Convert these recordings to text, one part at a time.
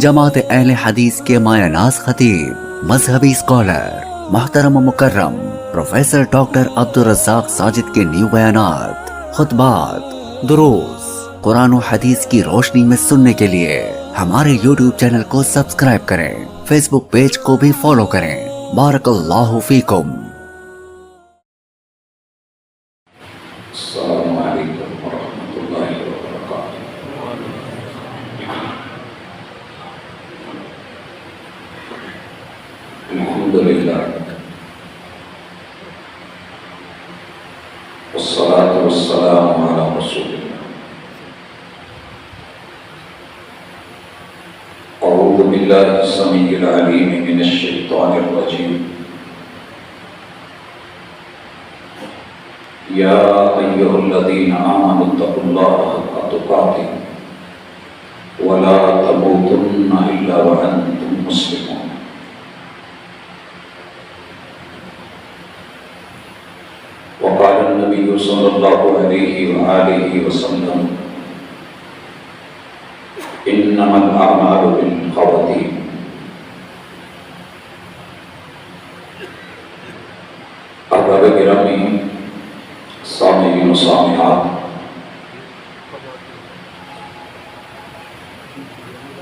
جماعت اہل حدیث کے مایہ ناز خطیب، مذہبی اسکالر، محترم و مکرم پروفیسر ڈاکٹر عبدالرزاق ساجد کے نیو بیانات، خطبات، دروس قرآن و حدیث کی روشنی میں سننے کے لیے ہمارے یوٹیوب چینل کو سبسکرائب کریں، فیس بک پیج کو بھی فالو کریں۔ بارک اللہ فیکم۔ السلام علیکم ورحمۃ اللہ وبرکاتہ۔ الحمدللہ والصلاة والسلام علی رسول اللہ۔ اعوذ باللہ السمیع العلیم من الشیطان الرجیم۔ یا ایھا الذین آمنوا اتقوا اللہ حق تقاتہ ولا تموتن الا وانتم مسلمون۔ وقال النبی صلی اللہ علیہ وآلہ وسلم انما الاعمال بالخواتیم۔ احباب گرامی، سامعین و سامعات،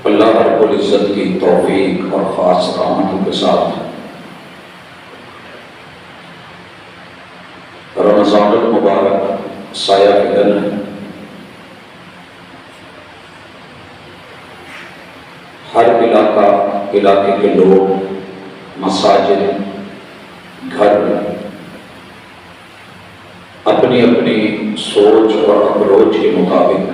اللہ رب العزت کی توفیق اور خاص رحمتوں کے ساتھ رمضان المبارک سایہ فگن ہے۔ ہر علاقے کے لوگ مساجد، گھر اپنی اپنی سوچ اور اپروچ کے مطابق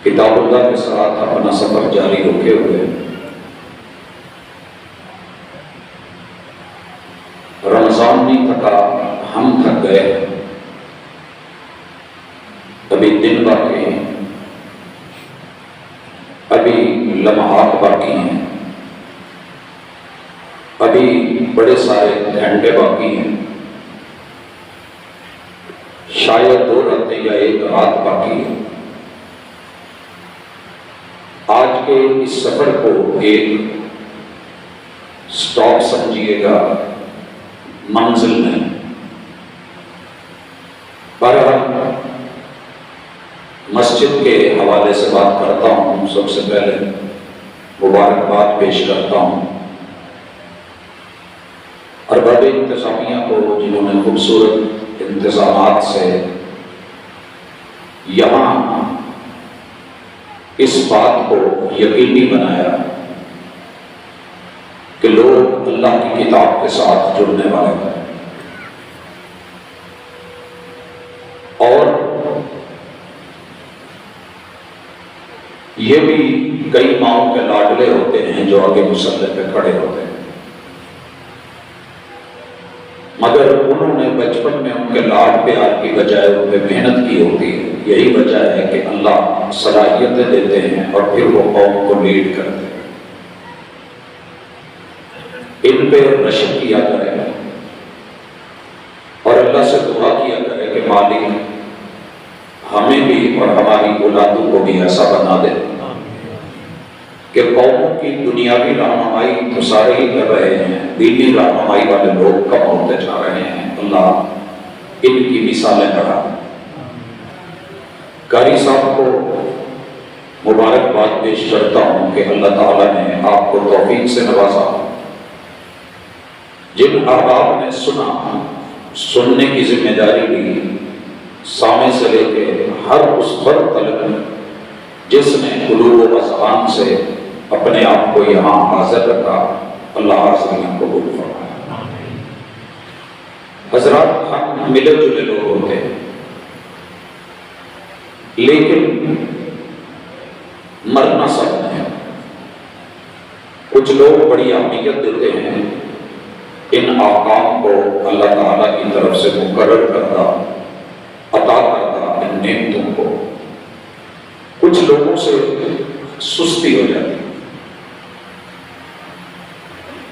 کتاب اللہ کے ساتھ اپنا سفر جاری رکھے ہوئے۔ رمضان نہیں تھکا، ہم تھک گئے، ابھی دن باقی ہیں، ابھی لمحات باقی ہیں، ابھی بڑے سارے گھنٹے باقی ہیں، شاید 2 راتیں یا 1 رات باقی ہے۔ آج کے اس سفر کو ایک سٹاپ سمجھیے گا، منزل نہیں۔ بہرحال مسجد کے حوالے سے بات کرتا ہوں۔ سب سے پہلے مبارکباد پیش کرتا ہوں ارباب انتظامیہ کو، جنہوں نے خوبصورت انتظامات سے یہاں اس بات کو یقینی بنایا کہ لوگ اللہ کی کتاب کے ساتھ جڑنے والے ہیں، اور یہ بھی کئی ماؤں کے لاڈلے ہوتے ہیں جو آگے مسلح پہ کھڑے ہوتے ہیں، مگر انہوں نے بچپن میں ان کے لاڈ پیار کی بجائے ان پہ محنت کی ہوتی ہے۔ یہی وجہ ہے کہ اللہ صلاحیتیں دیتے ہیں اور پھر وہ قوم کو لیڈ کرتے ہیں۔ ان پہ رشک کیا کرے اور اللہ سے دعا کیا کرے کہ مالک ہمیں بھی اور ہماری اولادوں کو بھی ایسا بنا دے کہ قوموں کی دنیاوی رہنمائی تو سارے ہی کر رہے ہیں، دینی رہنمائی والے لوگ کم ہوتے جا رہے ہیں۔ اللہ ان کی مثالیں بڑھا۔ قاری صاحب کو مبارکباد پیش کرتا ہوں کہ اللہ تعالیٰ نے آپ کو توفیق سے نوازا۔ جن احباب نے سننے کی ذمہ داری لی، سامع سے لے کے ہر اس فرد تک جس نے قلوب و اذہان سے اپنے آپ کو یہاں حاضر رکھا، اللہ حاضرین کو قبول فرمائے۔ حضرات، ہم ملے جلے لوگ ہوتے ہیں، لیکن مرنا سب ہے۔ کچھ لوگ بڑی اہمیت دیتے ہیں ان احکام کو اللہ تعالیٰ کی طرف سے مقرر کردہ، عطا کردہ ان نعمتوں کو۔ کچھ لوگوں سے سستی ہو جاتی۔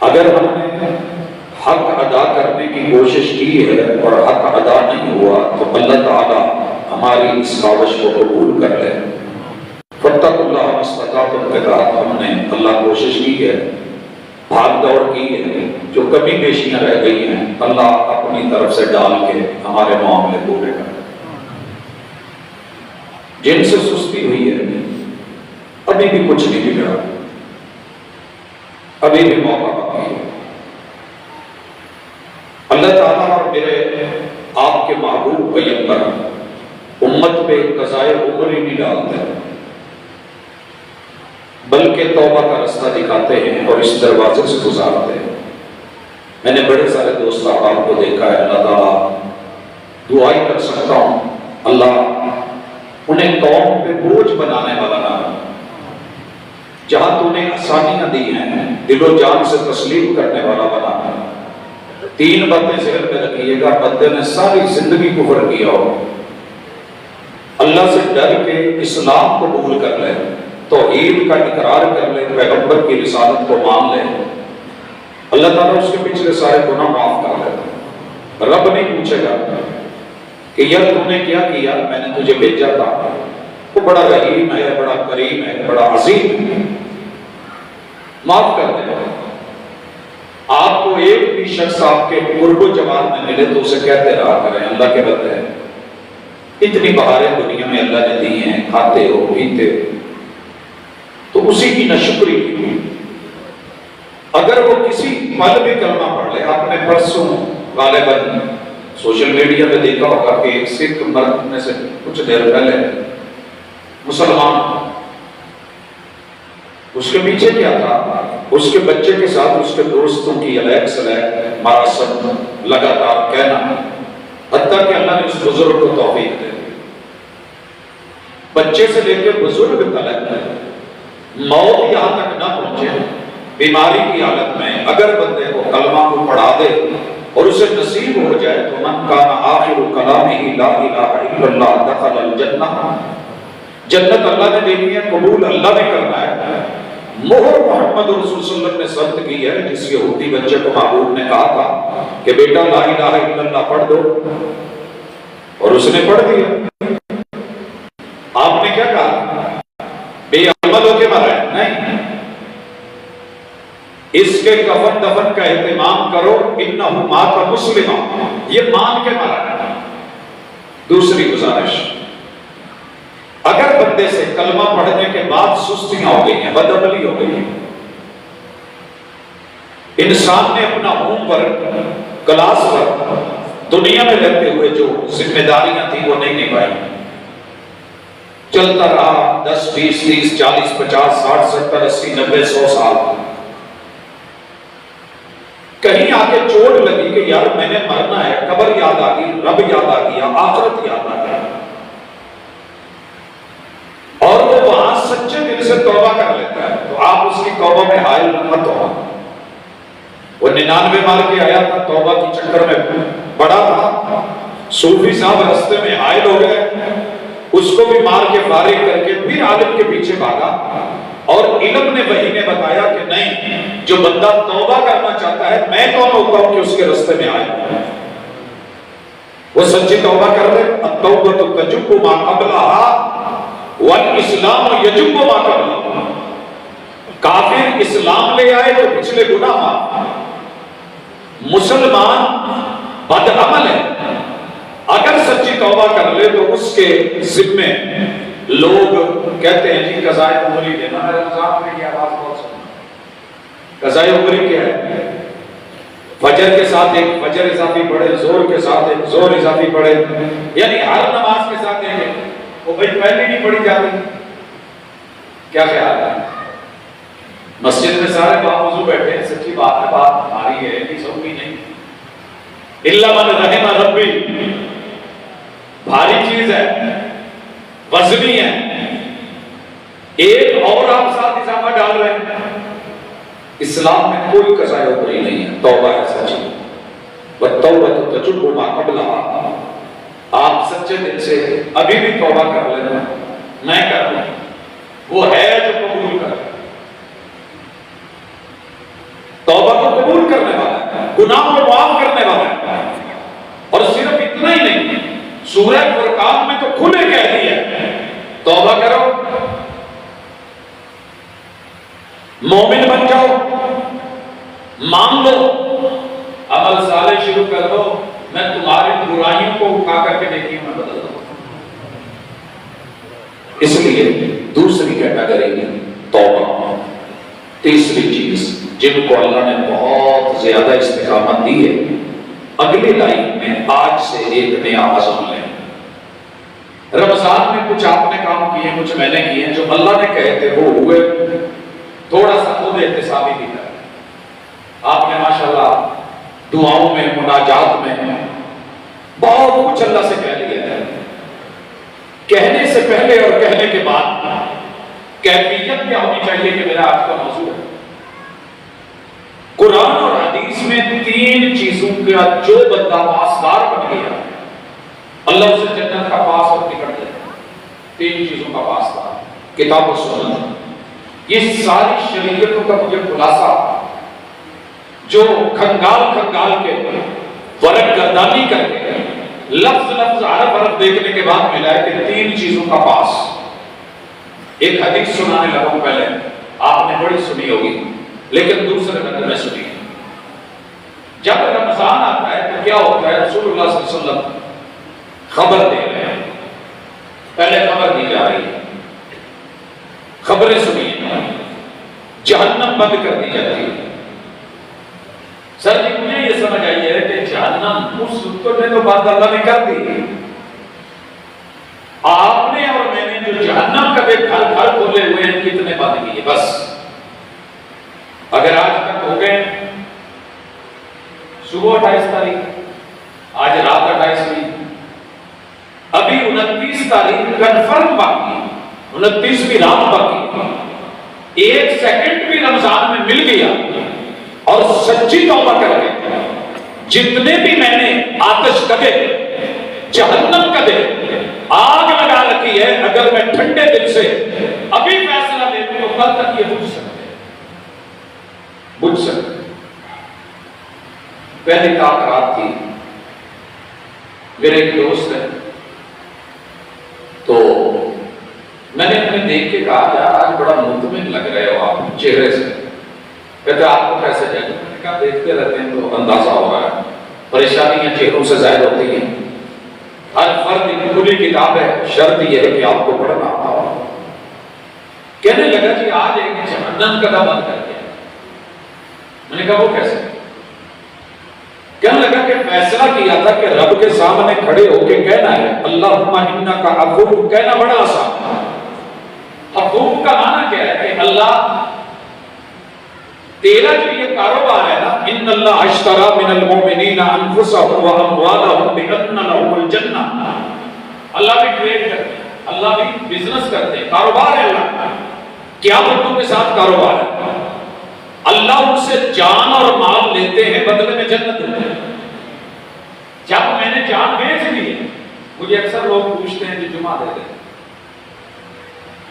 اگر ہم نے حق ادا کرنے کی کوشش کی ہے اور حق ادا نہیں ہوا تو اللہ تعالیٰ ہماری اس کاوش کو قبول کر لے۔ فاتقوا اللہ ما استطعتم کے تحت ہم نے اللہ کوشش کی ہے، بھاگ دوڑ کی ہے، جو کمی بیشیاں رہ گئی ہیں اللہ اپنی طرف سے ڈال کے ہمارے معاملے پورے کر۔ جن سے سستی ہوئی ہے ابھی بھی کچھ نہیں بگڑا، ابھی بھی موقع باقی ہے۔ اللہ تعالیٰ اور میرے آپ کے محبوب پیغمبر امت پہ قضائے عمر ہی نہیں ڈالتے، بلکہ توبہ کا رستہ دکھاتے ہیں اور اس دروازے سے گزارتے ہیں۔ میں نے بڑے سارے دوست احباب کو دیکھا ہے، اللہ تعالیٰ دعائی کر سکتا ہوں اللہ انہیں قوم پہ بوجھ بنانے والا نہ ہو۔ جہاں تو نے آسانیاں دی ہیں دل و جان سے تسلیم کرنے والا بنا ہے۔ تین باتیں ذہن میں رکھیے گا، بندے نے ساری زندگی کفر کیا ہو، اللہ سے ڈر کے اسلام کو قبول کر لے، توحید کا اقرار کر لے، پیغمبر کی رسالت کو مان لے، اللہ تعالیٰ اس کے پچھلے سارے گناہ معاف کر لے۔ رب نہیں پوچھے گا کہ یار تم نے کیا کیا، میں نے تجھے بھیجا تھا۔ وہ بڑا رحیم ہے، بڑا کریم ہے، بڑا عظیم ہے، معاف کر دے۔ آپ کو ایک بھی شخص آپ کے قرب و جمال میں ملے تو اسے کہتے رہا کریں اللہ کے بندے ہیں، اتنی بہاریں دنیا میں اللہ نے دی ہیں، کھاتے ہو پیتے ہو، تو اسی کی نشکری کی۔ اگر وہ کسی پل بھی کلمہ پڑھ لے، آپ نے پرسوں غالباً سوشل میڈیا پہ دیکھا ہوگا کہ ایک سکھ مرد میں سے کچھ دیر پہلے مسلمان، اس کے پیچھے کیا تھا، اس کے بچے کے ساتھ اس کے دوستوں کی علیق سلیق مراسم لگاتار کہنا، حتیٰ کہ اللہ نے اس بزرگ کو توفیق دے دی۔ بچے سے لے کے بزرگ تلک موت یہاں تک نہ پہنچے، بیماری کی حالت میں اگر بندے کو کلمہ کو پڑھا دے اور اسے نصیب ہو جائے تو من کان آخر کلامہ لا الہ الا اللہ دخل الجنہ، جنت اللہ نے دینی ہے، قبول اللہ نے کرنا ہے۔ مہر محمد رسول صلی اللہ علیہ وسلم نے ثبت کی ہے، جس یہودی بچے کو محبوب نے کہا تھا کہ بیٹا لا الہ الا اللہ پڑھ دو، اور اس نے پڑھ دیا۔ آپ نے کیا کہا؟ بے عمل ہو کے مرا ہے؟ نہیں، اس کے کفن دفن کا اہتمام کرو، انہ مات مسلمہ، یہ مان کے مرا ہے۔ دوسری گزارش، اگر بندے سے کلمہ پڑھنے کے بعد سستیاں ہو گئی ہیں، بدعملی ہو گئی ہے، انسان نے اپنا ہوم ورک کلاس ورک دنیا میں رہتے ہوئے جو ذمہ داریاں تھیں وہ نہیں نبھائی، چلتا رہا 10 20 30 40 50 60 70 80 90 100 سال، کہیں آگے چوٹ لگی کہ یار میں نے مرنا ہے، قبر یاد آ گئی، رب یاد آ گیا، آخرت یاد آ گیا، اور وہ وہاں سچے دل سے توبہ کر لیتا ہے تو آپ اس کی توبہ میں حائل مت ہو۔ وہ 99 مار کے آیا تھا، توبہ کی چکر میں بڑا تھا، صوفی صاحب رستے میں حائل ہو گئے، اس کو بھی مار کے فارغ کر کے پھر عالم کے پیچھے بھاگا، اور علم نے وحی نے بتایا کہ نہیں، جو بندہ توبہ کرنا چاہتا ہے میں کون ہوتا ہوں کہ اس کے رستے میں آئے، وہ سچی توبہ کر لے۔ التوبۃ تجب ما قبلھا والاسلام یجب ما قبلھا، کافر اسلام لے آئے تو پچھلے گناہ معاف، مسلمان بدعمل ہے اگر سچی توبہ کر لے تو اس کے ذمے لوگ کہتے ہیں جی قضائے عمری دینا، میرے نظام میں یہ آواز بہت سنی، قضائے عمری کیا ہے؟ فجر کے ساتھ ایک فجر اضافی پڑھے، زور کے ساتھ ایک زور اضافی پڑھے، یعنی ہر نماز کے ساتھ ایک، وہ بھائی پہلے نہیں پڑھی جاتی، کیا خیال ہے؟ مسجد میں سارے باوضو بیٹھے ہیں، سچی بات ہے، بات ہماری ہے کہ سب بھی نہیں، الا من رحم ربی، بھاری چیز ہے، وزنی ہے، ایک اور آپ ساتھ اضافہ ڈال رہے ہیں۔ اسلام میں کوئی قضاء عمری نہیں ہے، توبہ ہے سچی، والتوبۃ تجب ما قبلھا، آپ سچے دل سے ابھی بھی توبہ کر لینا، میں کر لوں، وہ ہے جو قبول کر، توبہ کو قبول کرنے والا ہے، گناہ کو معاف کرنے والا ہے، اور صرف اتنا ہی نہیں، سورہ فرقان میں تو کھلے کہہ دیا توبہ کرو مومن بن جاؤ، مانگ لو، عمل صالح شروع کر دو، میں تمہاری برائیوں کو اٹھا کر کے نیکیوں میں بدل دوں۔ اس لیے دوسری کیٹیگری توبہ۔ تیسری چیز جن کو اللہ نے بہت زیادہ استقامت دی ہے، اگلی لائف میں آج سے ایک نیا عزم لیں۔ رمضان میں کچھ آپ نے کام کیے، کچھ میں نے کیے، جو اللہ نے کہے تھے وہ ہوئے، تھوڑا سا خود احتسابی بھی کریں۔ آپ نے ماشاءاللہ دعاؤں میں، مناجات میں بہت کچھ اللہ سے کہہ لیا ہے۔ کہنے سے پہلے اور کہنے کے بعد کیفیت کیا ہونی چاہیے کہ میرا آج کا موضوع ہے۔ قرآن اور حدیث میں تین چیزوں کا جو بندہ پاسدار بن گیا، اللہ اسے جنت کا پاس اور ٹکٹ دیتا ہے۔ تین چیزوں کا پاسدار، کتاب و سنت۔ یہ ساری شریعتوں کا مجھے خلاصہ جو کھنگال کے ورق گردانی کر کے لفظ حرف حرف دیکھنے کے بعد ملا ہے کہ تین چیزوں کا پاس۔ ایک حدیث سنانے لگا ہوں، پہلے آپ نے بڑی سنی ہوگی لیکن دوسرے نظر میں سنی۔ جب رمضان آتا ہے تو کیا ہوتا ہے، رسول اللہ صلی اللہ علیہ وسلم خبر دے رہے ہیں، پہلے خبر دی جا رہی ہے، خبریں سنی، جہنم بند کر دی جاتی ہے۔ سر جی مجھے یہ سمجھ آئی ہے کہ جہنم اس تو بات اللہ نے کر دی، آپ نے اور میں نے جو جہنم کا گھر کھولے ہوئے ہیں کتنے بند کیے؟ بس اگر آج تک ہو گئے، صبح 28 تاریخ، آج رات 28 ہوئی، ابھی 29 تاریخ کنفرم باقی، 29ویں رات باقی، ایک سیکنڈ بھی رمضان میں مل گیا اور سچی توبہ کر کے جتنے بھی میں نے آتش کدے، جہنم کدے، آگ لگا رکھی ہے، اگر میں ٹھنڈے دل سے ابھی فیصلہ لے لوں تو کل تک یہ بجھ سکتے۔ پہلی رات تھی، میرے ایک دوست ہے، تو میں نے اپنے دیکھ کے کہا یار آج بڑا مطمئن لگ رہے ہو آپ چہرے سے، کہتے آپ کو کیسے جائے؟ میں نے کہا دیکھتے رہتے ہیں تو اندازہ ہو رہا ہے، پریشانیاں چہروں سے ظاہر ہوتی ہیں، ہر فرد ایک کھلی کتاب ہے، شرط یہ ہے کہ آپ کو پڑھنا آتا ہو۔ کہنے لگا کہ آج ایک جہنم کا بند کر دیا۔ میں نے کہا وہ کیسے؟ کہنے لگا کہ فیصلہ کیا تھا کہ رب کے سامنے کھڑے ہو کے کہنا ہے اللہم انکا عفو، کہنا بڑا آسان ہے۔ عفو کا معنی کیا ہے کہ اللہ تیرا جو یہ کاروبار ہے نا، ان اللہ اشترى من المؤمنین انفسهم واموالهم بان لهم الجنہ، اللہ بھی ٹریڈ کرتے ہیں، اللہ بھی بزنس کرتے ہیں، کاروبار ہے اللہ کا، کیا بندوں کے ساتھ کاروبار ہے، اللہ ان سے جان اور مال لیتے ہیں، بدلے میں جنت دیتے ہیں۔ جب میں نے جان بیچ لی، مجھے اکثر لوگ پوچھتے ہیں کہ جمعہ دے دیں،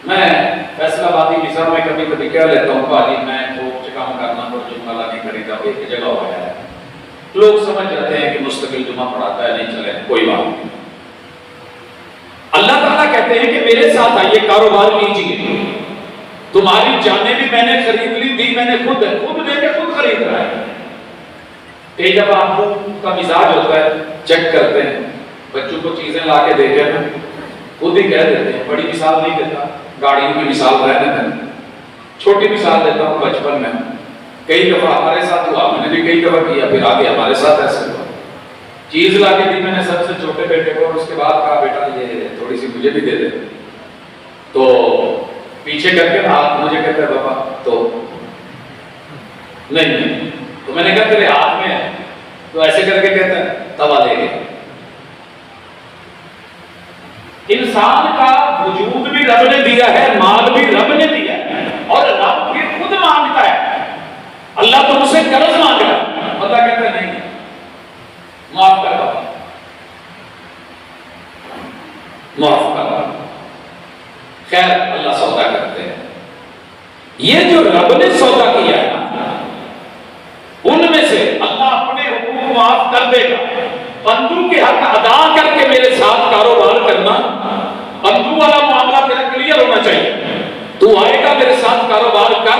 میں فیصلہ بادی مصر میں کبھی کبھی کہہ لیتا ہوں باجی میں تھوک کام کرنا تو جمعہ لانے خریدا ایک جگہ ہو گیا ہے، لوگ سمجھ جاتے ہیں کہ مستقل جمعہ پڑھاتا ہے، نہیں چلے کوئی بات نہیں۔ اللہ تعالیٰ کہتے ہیں کہ میرے ساتھ آئیے، کاروبار کیجیے، تمہاری جانیں بھی میں نے خرید لی، دی میں نے خود دے کے خود خرید رہا ہے۔ کئی دفعہ آپ کا مزاج ہوتا ہے، چیک کرتے ہیں، بچوں کو چیزیں لا کے دے کے خود ہی کہہ دیتے ہیں، بڑی مثال نہیں دیتا، گاڑیوں کی مثال رہنے دیں، چھوٹی مثال دیتا ہوں بچپن میں، کئی دفعہ ہمارے ساتھ ہوا، میں نے بھی کئی دفعہ کیا، پھر آگے ہمارے ساتھ ایسے ہوا، چیز لا کے دی میں نے سب سے چھوٹے بیٹے کو، اور اس کے بعد کہا بیٹا یہ تھوڑی سی مجھے بھی دے دے، تو پیچھے کر کے ہاتھ مجھے کہتا ہے بابا تو نہیں، تو میں نے کہا تیرے ہاتھ میں ہے، تو ایسے کر کے کہتا ہے توا لے گئے۔ انسان کا وجود بھی رب نے دیا ہے، مال بھی رب نے دیا ہے، اور رب بھی خود مانگتا ہے، اللہ تو مجھ سے قرض مانگ رہا ہے، اللہ کہتا ہے نہیں معاف کر بابا، معاف کر بابا۔ خیر اللہ سودا کرتے ہیں، یہ جو رب نے سودا کیا ہے ان میں سے اللہ اپنے حقوق معاف کر دے گا، بندوں کے حق ادا کر کے میرے ساتھ کاروبار کرنا، بندوں والا معاملہ تیرا کلیئر ہونا چاہیے، تو آئے گا میرے ساتھ کاروبار کر،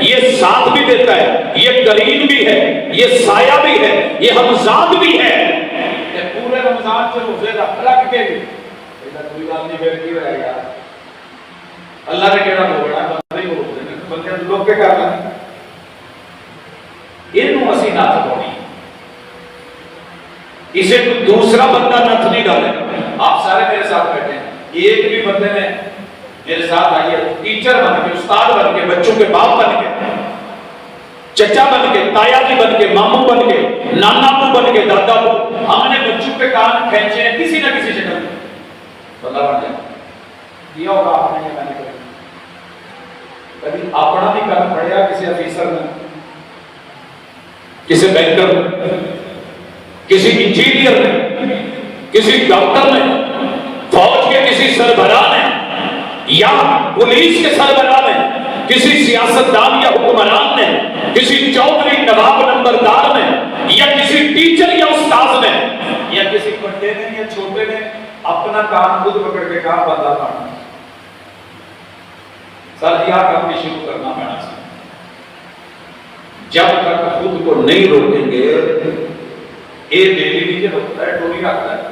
یہ ساتھ بھی دیتا ہے، یہ قرین بھی ہے، یہ سایہ بھی ہے، یہ ہمزاد بھی ہے۔ پورے رمضان سے روزے رکھ کے بھی کوئی بات نہیں، پھر کی رہے گا؟ اللہ نے کہنا بولنا بندے کو روزے نہیں، بندے لوگ کے کرنا یہ اسی نت پاؤنی، اسے کوئی دوسرا بندہ نت نہیں ڈالے۔ آپ سارے میرے ساتھ بیٹھے ہیں، ایک بھی بندے نے میرے ساتھ آئیے، ٹیچر بن کے، استاد بن کے، بچوں کے باپ بن کے، چچا بن کے، تایا جی بن کے، ماموں بن کے، نانا کو بن کے، دادا کو، ہم نے بچوں کے کان کھینچے ہیں کسی نہ کسی شکل میں، بندہ بن جائے دیا ہوگا آپ نے، یہ میں نے کبھی اپنا بھی کام پڑیا کسی افیسر نے، کسی بینکر نے، کسی انجینئر نے، کسی ڈاکٹر نے، فوج کے کسی سربراہ نے، یا پولیس کے سربراہ نے، کسی سیاستدان یا حکمران نے، کسی چودھری نواب نمبردار نے، یا کسی ٹیچر یا استاد نے، یا کسی بڑے نے یا چھوٹے نے اپنا کام خود پکڑ کے کام بندہ پانا سر یا کام بھی شروع کرنا پڑنا سر۔ جب تک خود کو نہیں روکیں گے، یہ ڈیلی نیچے روکتا ہے، ٹولی رکھتا ہے،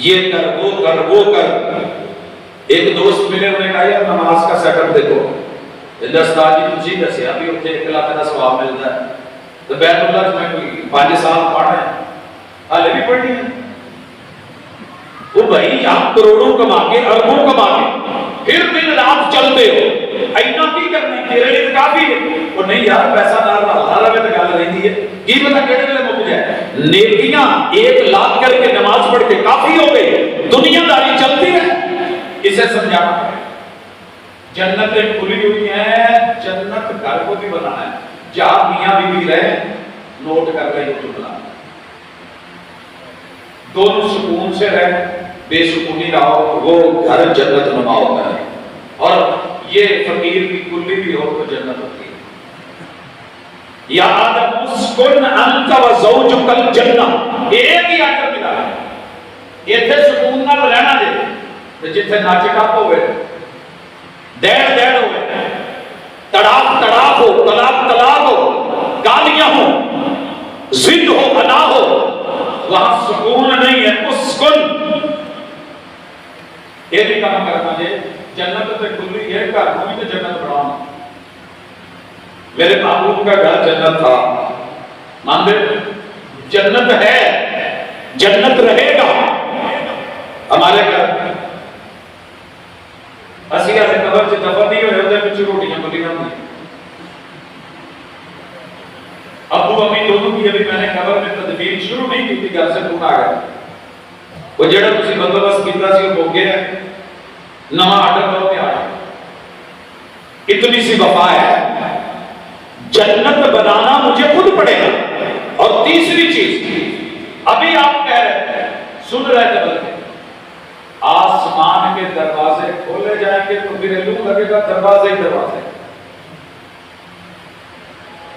یہ کر وہ کر وہ کر۔ ایک دوست ملے، انہوں نے کہا یار نماز کا سیٹ اپ دیکھو، استاد جی تجھی دسیا بھی اتنے 1 لاکھ کا ثواب ملتا ہے، تو بیت اللہ میں کوئی 5 سال پڑھ رہے ہیں، حالے بھی پڑھنی ہے۔ وہ بھائی آپ کروڑوں کما کے، اربوں کما کے، پھر دن رات چلتے ہو، اینا کی کرنے تیرے لیے کافی ہے؟ وہ نہیں یار پیسہ نہ ہزارہ میں تو گل رہی ہے، کی پتا کہڑے ویلے مک جائے۔ نیکیاں 1 لاکھ کر کے نماز پڑھ کے کافی ہو گئی، دنیا داری چلتی ہے۔ اسے سمجھانا ہے، جنتیں کھلی ہوئی ہیں، جنت گھر کو بھی بنانا ہے، جہاں میاں بیوی رہے نوٹ کر رہے ہو بنا، دونوں سکون سے رہے، بے سکونی نہ ہو، وہ گھر جنت نما ہوتا ہے۔ اور یہ فقیر کی کلی بھی ہو تو جنت ہوتی ہے۔ یا آدم اسکن انت و زوجک الجنہ، ایک ہی آیت ملا ہے، ایتھے سکون نہ رہنا دے، جتھے ناچ ٹپ ہوئے، دیڑ دیڑ ہوئے، تڑاک تڑاک ہو، طلاق طلاق ہو، گالیاں ہو، ضد ہو، انا ہو، وہاں سکون نہیں ہے۔ اسکن یہ بھی کام کرنا دے، جنت تے کھلی ہے، گھر کو بھی تو جنت بناؤں۔ میرے محبوب کا گھر جنت تھا، ماندے جنت ہے، جنت رہے گا۔ ہمارے گھر اسی آتے قبر سے دفن نہیں ہوئے ہوتے، کچھ روٹیاں بلی نہ ہوئی، ابو امی دونوں کی ابھی میں نے قبر میں تدبیر شروع نہیں کی تھی، گھر سے فون آ گیا، وہ جڑا تسی بندوبست کیتا سی وہ ہو گیا ہے، نواں آرڈر کرو پہ آیا۔ اتنی سی وفا ہے، جنت بنانا مجھے خود پڑے گا۔ اور تیسری چیز ابھی آپ کہہ رہے ہیں، سن رہے تھے بلکہ آسمان کے دروازے کھولے جائیں گے تو پھر علم لگے گا دروازے ہی دروازے۔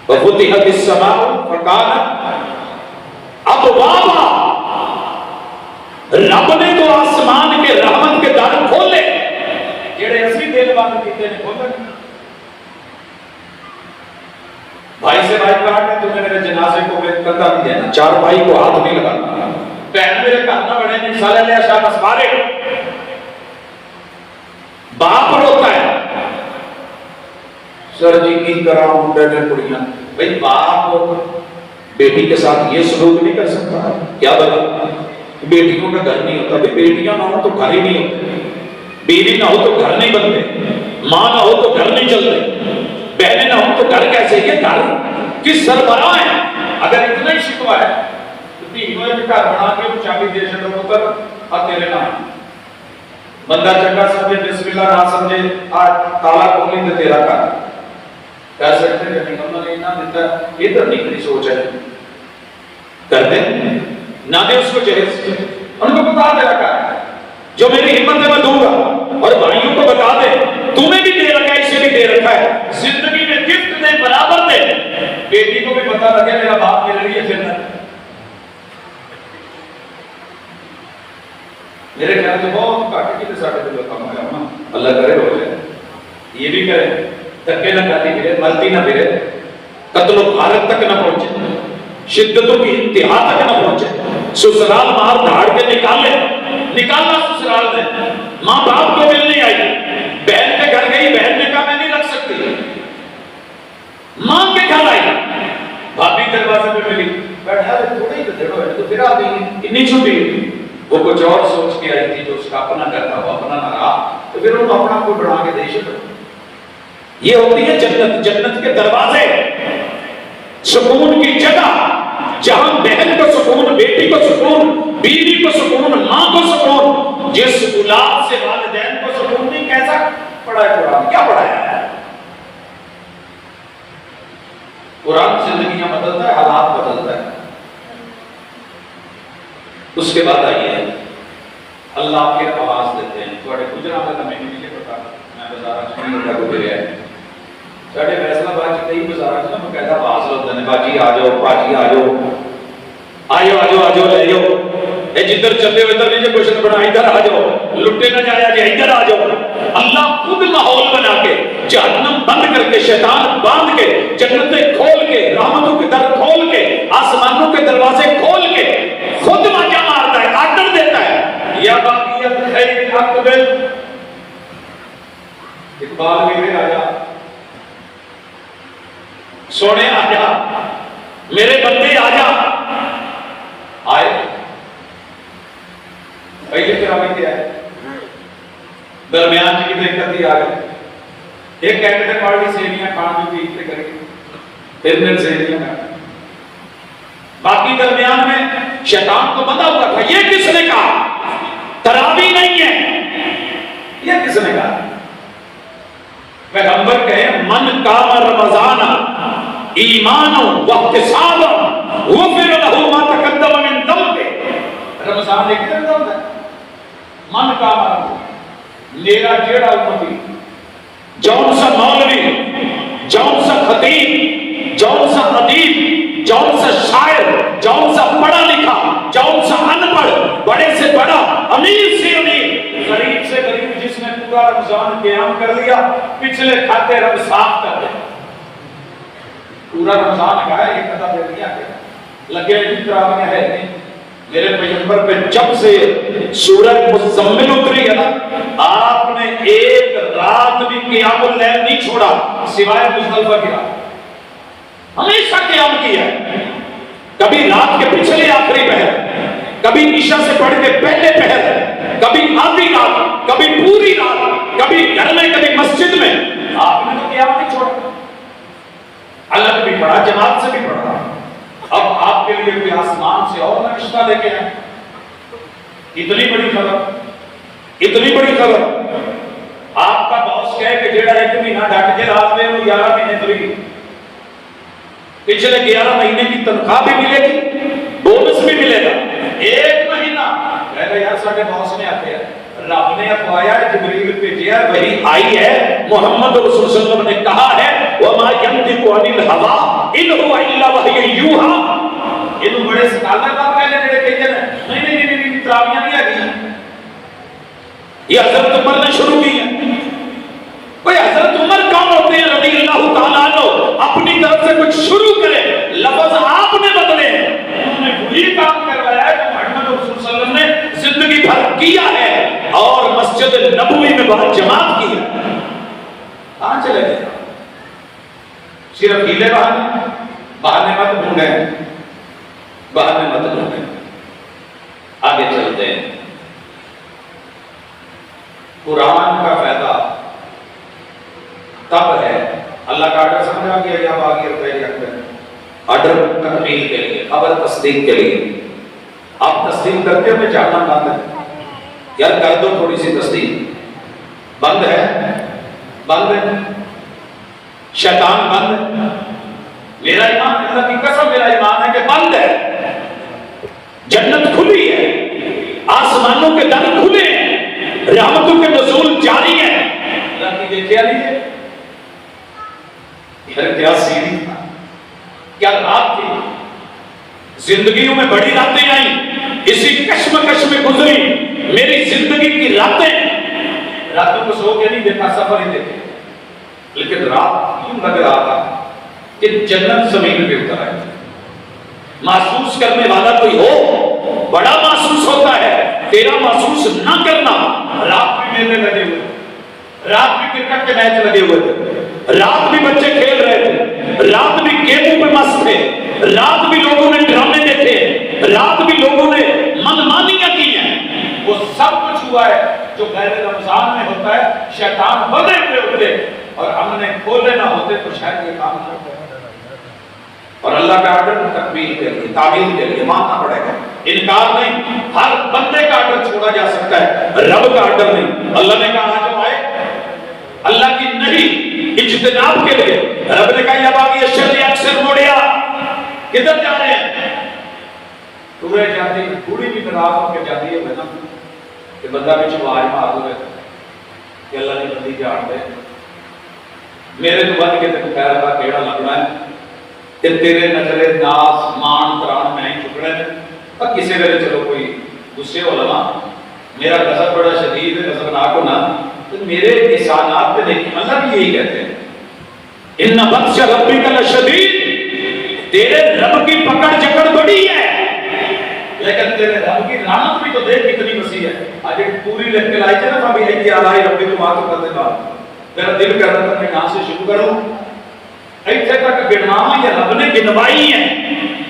وَفُتِحَتِ السَّمَاءُ فَكَانَتْ أَبْوَابًا، رب نے تو آسمان کے رحمت کے در کھولے، جڑے اسی دل بند کیتے نے کھولے۔ بھائی سے بھائی کہا کہ تمہیں میرے جنازے کو کندھا نہیں دینا، 4 بھائی کو ہاتھ نہیں لگانا، بہن میرے گھر نہ بڑھے نہیں سالے لے شاہ مسمارے۔ باپ روتا ہے، سر جی کی کراؤں بیٹھے پڑیاں، بھئی باپ بیٹی کے ساتھ یہ سلوک نہیں کر سکتا، کیا بلا بیٹیوں کا گھر نہیں ہوتا، بیٹیاں نہ ہو تو گھر ہی نہیں ہوتے، بیوی نہ ہو تو گھر نہیں بنتے، ماں نہ ہو تو گھر نہیں چلتے، بہنیں نہ ہو تو گھر کیسے؟ یہ گھر کس سربراہ ہے؟ اگر اتنا ہی شکوہ ہے تو تینوں ایک گھر بنا کے چابی دے چھوڑو پتر اور تیرے نام، بندہ چنگا سمجھے بسم اللہ نہ سمجھے آج تالا کھولی تو تیرا گھر کہہ سکتے ہیں کہ نگم نے نہ دیتا، ادھر نکلی سوچ ہے، کر دیں نہ دے اس کو جہیز، ان کو بتا دے رکھا ہے جو میری ہمت ہے میں دوں گا، اور بھائیوں کو بتا دے تمہیں بھی دے رکھا ہے، اسے بھی دے رکھا ہے، زندگی میں گفٹ دے، برابر دے، بیٹی کو بھی پتا لگے میرا باپ میرے لیے جنت ہے۔ میرے خیال سے بہت کاٹے کی ساٹھے دل کام ہے، اللہ کرے ہو جائے، یہ بھی کرے دھکے نہ کھاتی پھرے، ملتی نہ پھرے، قتل و غارت تک نہ پہنچے، شدتوں کی انتہا تک نہ پہنچے، سسرال مار دھاڑ کے نکالنا سسرال میں، ماں باپ کو ملنے آئی، بہن کے گھر گئی، بہن نے کہا میں نہیں رکھ سکتی، ماں کے گھر آئی، بھابھی دروازے پہ ملی، بیٹھا تھوڑا ہی تو دیر ہو تو پھر آ گئی، اتنی چھٹی، وہ کچھ اور سوچ کے آئی تھی جو اس کا اپنا گھر تھا وہ اپنا نہ رہا، تو پھر وہ اپنا کو بڑھا کے دے شکر۔ یہ ہوتی ہے جنت، جنت کے دروازے، سکون کی جگہ، جہاں بہن کو سکون، بیٹی کو سکون، بیوی کو سکون، ماں کو سکون، جس اولاد سے والدین کو سکون نہیں، کیسا پڑھا ہے قرآن؟ کیا پڑھایا ہے قرآن؟ زندگیاں بدلتا ہے، حالات بدلتا ہے۔ اس کے بعد آئیے اللہ آپ کے آواز دیتے ہیں، تھوڑے گجرا میں تو میں نہیں پتا، میں بازار چ کو گریا ہے ساڑھے فیصلہ باد چ کئی بازار چ میں کہتا آواز ہوتے ہیں، باجی آ جاؤ، باجی آ جاؤ، آجو آجو آجو لے جاؤ، اے جدھر چلے ہو ادھر نہیں جو کچھ بنا، ادھر آ جاؤ، لٹے نہ جایا جی ادھر آ جاؤ۔ اللہ خود ماحول بنا کے، جہنم بند کر کے، شیطان باندھ کے، جنتیں کھول کے، رحمتوں کے در کھول کے، آسمانوں کے دروازے کھول کے، خود واجہ مارتا ہے، آرڈر دیتا ہے، یا باقیت خیر اقبل، اقبال میرے آجا، سونے آجا، میرے بندے آجا، آئے پہلے پھر ہمیں کیا ہے درمیان کی دقت ہی آ گئی، ایک کہتے تھے پارٹی سیویاں کھان جو پیٹ پہ کرے پھر میں سیویاں کھانا، باقی درمیان میں شیطان کو پتا ہوا تھا یہ کس نے کہا تراوی نہیں ہے، یہ کس نے کہا؟ پیغمبر کہے من قام رمضان ایمانا واحتسابا غفر له ما تقدم من ذنبه۔ رمضان ایک دن ہوتا ہے، من قام رمضان، میرا جیڑا امتی، جون سا مولوی، جون سا خطیب، جون سا ادیب، جون سا شاعر، جون سا پڑھا لکھا، جون سا ان پڑھ، بڑے سے بڑا، امیر سے امیر، غریب سے غریب، جس نے پورا رمضان قیام کر لیا، پچھلے کھاتے رب صاف کر دے، پورا رمضان کا ہے، ایک قطع دے دیا کہ لگے تراویح ہے نہیں۔ میرے پیغمبر پہ جب سے سورۃ مزمل اتری ہے نا، آپ نے ایک رات بھی قیام اللیل نہیں چھوڑا سوائے مزدلفہ کی رات، ہمیشہ قیام کیا ہے، کبھی رات کے پچھلے آخری پہر، کبھی عشاء سے پڑھ کے پہلے پہر، کبھی آدھی رات، کبھی پوری رات، کبھی گھر میں کبھی مسجد میں، آپ نے تو قیام نہیں چھوڑا، الگ بھی پڑھا، جماعت سے بھی پڑھا۔ اب آپ کے لیے کوئی آسمان سے اور نہ رشتہ لے کے آئے، اتنی بڑی خبر، اتنی بڑی خبر، آپ کا باس کہے کہ جیڑا ایک مہینہ ڈٹ کے رات میں وہ 11 مہینے فری، پچھلے 11 مہینے کی تنخواہ بھی ملے گی، بونس بھی ملے گا، ایک مہینہ کہے گا یار ساڑھے باس نے آتے ہیں، رب نے افوایا ہے، جبریل بھیجا ہے، وہی آئی ہے، محمد رسول صلی اللہ علیہ وسلم نے کہا ہے وَمَا يَنْطِقُ عَنِ الْهَوَىٰ إِنْ هُوَ إِلَّا وَحْيٌ يُوحَىٰ۔ یہ تو بڑے سکالر بات کہنے جڑے کہتے ہیں نہیں تراویاں نہیں آگئی، یہ حضرت عمر نے شروع کی ہے۔ کوئی حضرت عمر کون ہوتے ہیں رضی اللہ تعالیٰ عنہ، اپنی طرف سے کچھ شروع کرے، لفظ آپ نے بدلے، انہوں نے وہی کام کروایا ہے کہ محمد رسول صلی اللہ علیہ وسلم نے زندگی بھر کیا ہے، اور مسجد نبوی میں بہت جماعت کی ہے۔ کہاں چلے گئے؟ صرف ہیلے بہانے مت ڈھونڈیں، بہانے مت ڈھونڈیں، آگے چلتے ہیں۔ قرآن کا فائدہ تب ہے، اللہ کا آرڈر سمجھا گیا یا باقی آرڈر تکمیل کے لیے، خبر تصدیق کے لیے، آپ تصدیق کرتے ہوئے جاننا بند ہے، یار کر دو تھوڑی سی تصدیق، بند ہے، بند ہے، شیطان بند ہے، میرا ایمان اللہ کی قسم میرا ایمان ہے کہ بند ہے، جنت کھلی ہے، آسمانوں کے در کھلے ہیں، رحمتوں کے نزول جاری ہیں، اللہ کی دیکھیا لیجئے، یار کیا سیڑھی تھا، کیا رات تھی، زندگیوں میں بڑی راتیں آئیں، اسی کشمکش میں گزری میری زندگی کی راتیں، راتوں کو سو کے نہیں دیکھا، سفر ہی دیکھے، لیکن رات یوں لگ رہا تھا کہ جنت زمین پہ اتر آئی. محسوس کرنے والا کوئی ہو, بڑا محسوس ہوتا ہے. تیرا محسوس نہ کرنا. رات بھی میلے لگے ہوئے, رات بھی کرکٹ کے میچ لگے ہوئے تھے, رات بھی بچے کھیل رہے تھے, رات بھی گیموں پہ مست تھے, رات بھی لوگوں نے ڈرامے دیکھے, رات بھی لوگوں نے منمانیاں کی ہیں. وہ سب کچھ ہوا ہے جو غیر رمضان میں ہوتا ہے. شیطان بندے ہوئے ہوتے اور ہم نے کھولے نہ ہوتے تو شاید یہ کام نہ ہوتا. اور اللہ کا آرڈر تکمیل کے لیے, تعمیل کے لیے ماننا پڑے گا. انکار نہیں. ہر بندے کا آرڈر چھوڑا جا سکتا ہے, رب کا آرڈر نہیں. اللہ نے کہا آ جاؤ, آئے. اللہ کی نہیں اجتناب کے لیے. رب نے کہا یا باقی اشر اکثر موڑیا, کدھر جا رہے ہیں؟ تمہیں جاتی بوڑھی بھی ناراض ہو کے جاتی ہے بنا کہ بندہ بھی آواز مار دو کہ اللہ نے بندی جان دے میرے تو بن کے تک خیر کا کیڑا لگنا ہے کہ تیرے نظرے ناس مان تران میں ہی چکنے ہیں. اور کسی ویلے چلو کوئی غصے ہو لما میرا غضب بڑا شدید ہے, غضبناک ہونا, تو میرے احسانات پہ نہیں. اللہ بھی یہی کہتے ہیں ان بطش ربک لشدید, تیرے رب کی پکڑ جکڑ بڑی ہے لیکن تیرے رب کی رحمت بھی تو دیکھ کتنی وسیع ہے. آج ایک پوری لکھ کے لائی تھے نا فبی ای آلاء ربکما تکذبان, میرا دل کر رہا تھا میں کہاں سے شروع کروں. ایسے تک گنواما یہ رب نے گنوائی ہے.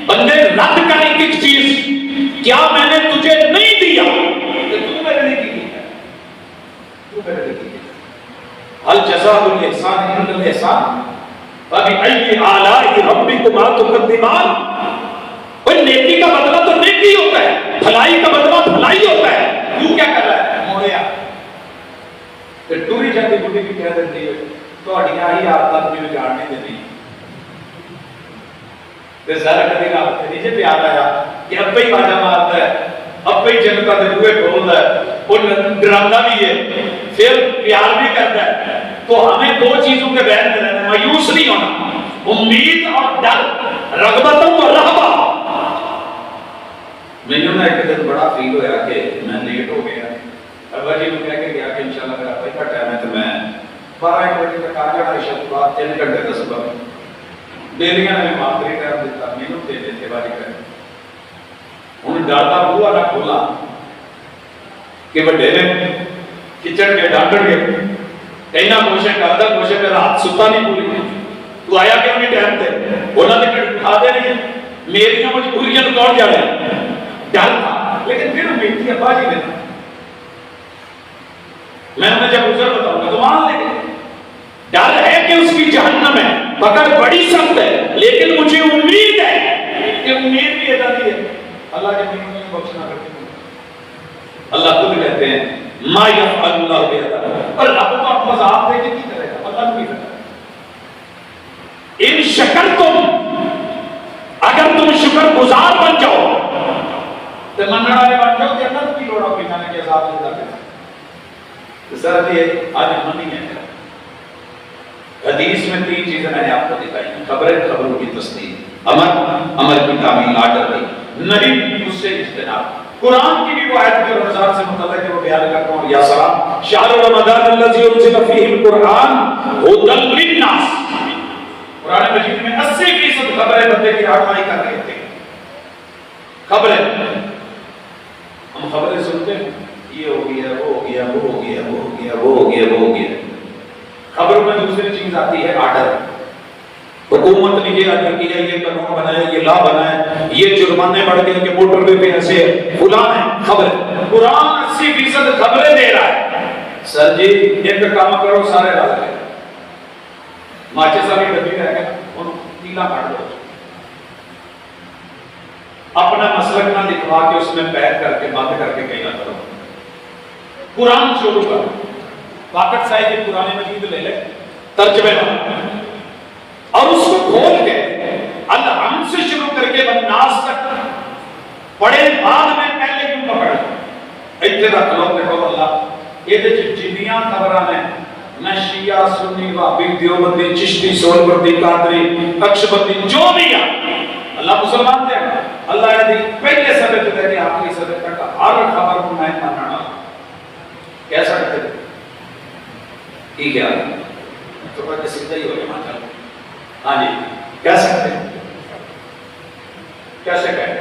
بندے رد کر ایک چیز, کیا میں نے تجھے نہیں دیا کہ تو میرے لیے کی ہے, تو میرے لیے کی ہے. هل جزاء الاحسان الا الاحسان فبی ای آلاء ربکما تکذبان. کوئی نیکی کا بدلہ تو نیکی ہوتا ہے, بھلائی کا بدلہ بھلائی ہوتا ہے. تو کیا کر رہا ہے موڑیا کہ ٹوری جاتی بڑی بھی کہہ دیتی ہے تو اڑیاں ہی آپ تک بھی جان نہیں دیتی. تے سارا کدی رات کے نیچے پیار آیا کہ اب ہی باجا مارتا ہے, اب ہی جنتا دے بوئے کھولتا ہے, وہ ڈراتا بھی ہے, پھر پیار بھی کرتا ہے. تو ہمیں دو چیزوں کے بین میں رہنا, مایوس نہیں ہونا, امید اور ڈر, رغبت و رہبہ. میں نے ایک دن بڑا فیل ہوا کہ میں لیٹ ہو گیا. ابا جی نے کہہ کے گیا کہ انشاءاللہ میرا بھائی کا ٹائم ہے تو میں 12 بجے تک آ جانا. عشاء کے بعد 3 گھنٹے کا سبق دیلیاں نے آخری ٹائم دیتا, مینوں دے دیتے باری کر. ہوں ڈرتا بوا نہ کھولا کہ بڑے نے کچن کے ڈانٹن گے, کہیں نہ کوشش کرتا کوشش میرا ہاتھ ستا نہیں پوری. تو آیا کیوں نہیں ٹائم تے, انہوں نے اٹھا دے نہیں, میری مجبوریاں تو کون جا رہے ہیں. ڈر تھا لیکن پھر امید تھی ابا جی نے, میں انہیں جب گزر بتاؤں گا تو مان لے گے. ڈر ہے کہ اس کی جہنم ہے, پکڑ بڑی سخت ہے, لیکن مجھے امید ہے کہ امید بھی ادا دی ہے. اللہ کے دین میں بخشنا کرتے ہیں. اللہ خود کہتے ہیں ما یفعل اللہ بہذا, اور رب تو آپ عذاب دے کے کی کرے گا, اللہ نہیں کرے. ان شکرتم, اگر تم شکر گزار بن جاؤ تو مننے والے بن جاؤ کہ اللہ کی لوڑ اپنی کھانے کے عذاب دیتا ہے. سر یہ آج ہم نہیں ہے. حدیث میں 3 چیزیں میں نے آپ کو دکھائی, خبریں, خبروں کی تصدیق, امر کی تعمیل, آرڈر نہیں, اس سے اجتناب. قرآن کی بھی وہ آیت جو رمضان سے متعلق ہے وہ بیان کرتا ہوں. یا سلام, شہر رمضان الذی انزل فیہ القرآن ھدی للناس. قرآن مجید میں 80% خبریں بندے کی رہنمائی کر رہے تھے. خبریں ہم خبریں سنتے ہیں, یہ ہو گیا, وہ ہو گیا, وہ ہو گیا, وہ ہو گیا, وہ ہو گیا, وہ ہو گیا. خبروں میں دوسری چیز آتی ہے آرڈر. حکومت نے یہ آرڈر کیا, یہ قانون بنایا, یہ لا بنایا, یہ جرمانے بڑھ گئے کہ موٹر وے پہ ایسے فلاں ہے. خبر قرآن 80% خبریں دے رہا ہے. سر جی ایک کام کرو سارے رل گئے, ماچس والی ڈبی رہ گیا, انہوں تیلا کاٹ دو, اپنا مسلک نہ لکھوا کے اس میں پیک کر کے بند کر کے کہیں نہ کرو. قرآن شروع کر, واقعت صاحب کی قرآن مجید لے لے ترجمے میں اور اس کو کھول کے الحمد سے شروع کر کے والناس تک پڑھے, بعد میں پہلے کیوں پکڑ ایتھے رکھ لو. دیکھو اللہ یہ جنیاں خبراں نے, میں شیعہ, سنی, وہابی, دیوبندی, چشتی, سہروردی, قادری, نقشبندی, جو بھی ہے اللہ مسلمان دے گا. اللہ نے پہلے صدر سے لے کے آخری صدر تک ہر خبر کو میں ماننا کیسا کرتے ٹھیک ہے. تو بات سیدھا ہی ہو گیا ماشاء اللہ. ہاں جی کہہ سکتے ہیں کیسے کہیں